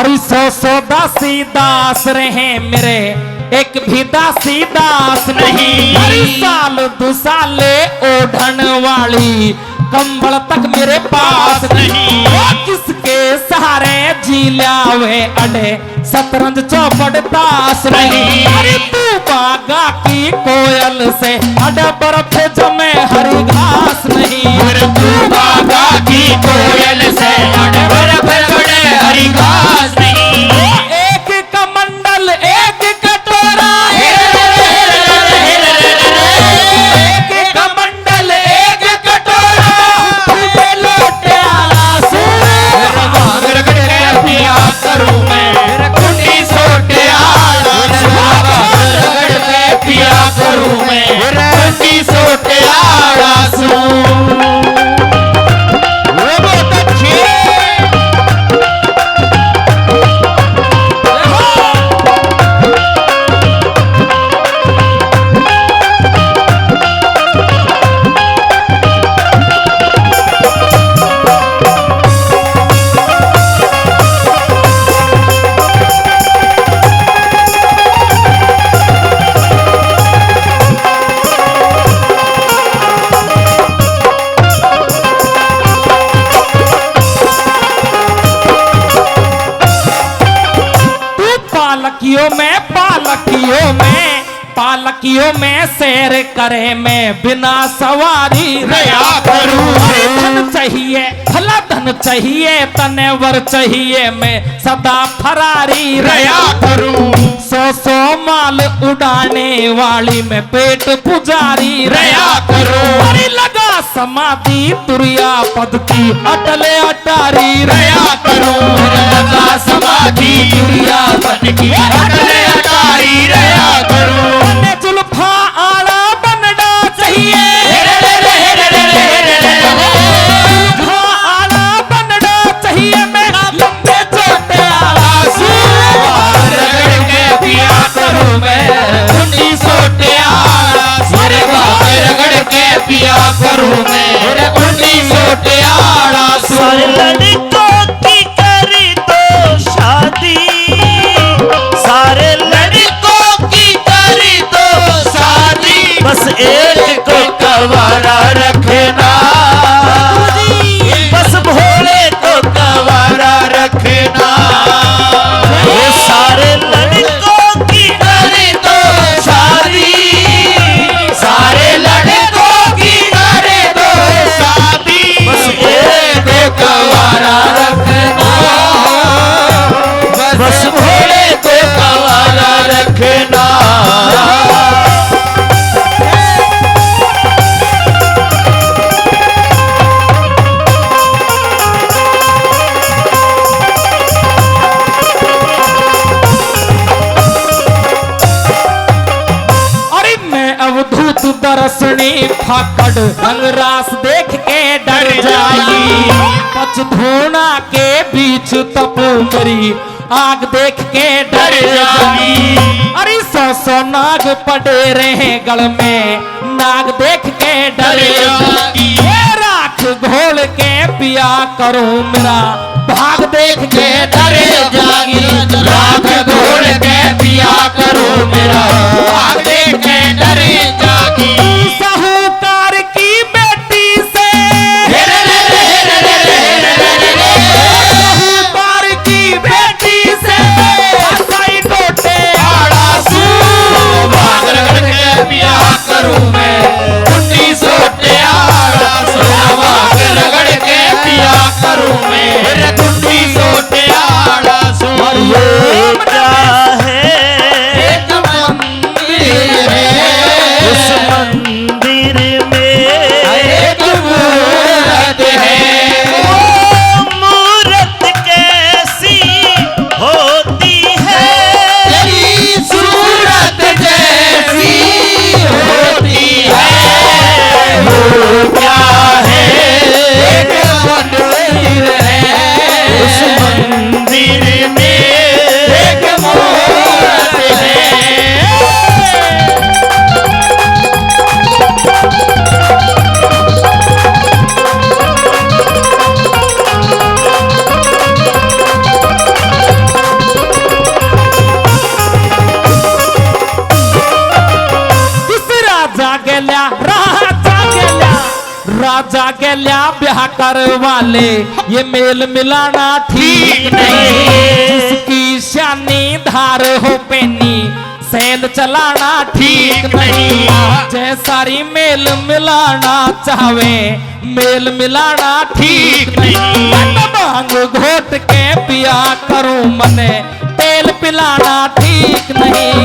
अरे सौ दासी दास रहे मेरे एक भी दासी दास नहीं। हर साल दो साले ओढ़न वाली कंबल तक मेरे पास नहीं। किसके सहारे जी लावे अड़े शतरंज चौपड़ ताश नहीं। अरे तू बागा की कोयल से अड़े बर्फ जमे हरी घास नहीं। तू बागा की कोयल से अड़े बर्फ जमे हरी घास नहीं। एक कमंडल एक कटोरा, एक कमंडल एक कटोरा, लोटे आला सूर पिया करूं मैं कुंडी सोटे आला पिया करूं मैं कुंडी सोटे आला पालकियों में सैर करे मैं बिना सवारी रया करूं। धन चाहिए भला धन चाहिए तनेवर चाहिए मैं सदा फरारी रया करूं। सौ माल उड़ाने वाली मैं पेट पुजारी रया करूं। अरे लगा समाधि तुरिया पद की अटले अटारी रया करूं। लगा समाधि तुरिया पद की अटले अटारी रया करूं। जुल्फा आला बनना चाहिए, जुल्फा आला बनना चाहिए मेरा लंबे छोटे आला रगड़ के पिया करूं मैं कुंडी सोटे आला रगड़ के पिया करूं मैं कुंडी सोटे आला। सारे लड़कों की करी तो शादी, सारे लड़कों की करी तो शादी, बस एक को कवारा रखना, बस भोले को कवारा रखना। ये सारे लड़कों की करी तो शादी, सारे लड़कों की करे तो शादी, बस एक को कवारा रखना, बस भोले को कवारा रखना। दरसनी फाकड़ रंगरास देख के डर जाई। पचधूना के बीच तपू मरी आग देख के डर जाई। अरे सौ नाग पड़े रहे गल में नाग देख के डर जाई। राख घोल के पिया करूं मेरा भाग देख के डर जागी। राख घोल के पिया करूं मेरा भाग देख के डर जागी। साहूकार की बेटी से, साहूकार की बेटी से हसाई टोटे आड़ा सू भाग रगड़ के पिया करूं मैं कुंडी सोटे आड़ा सू भाग रगड़ के पिया करूं मैं कुंडी सोटे आड़ा सू। गेल्या ब्याह कर वाले ये मेल मिलाना ठीक नहीं। जिसकी शानी धार हो पेनी सैल चलाना ठीक नहीं। जैसारी मेल मिलाना चाहे मेल मिलाना ठीक नहीं। भांग घोट के पिया करूं मने तेल पिलाना ठीक नहीं।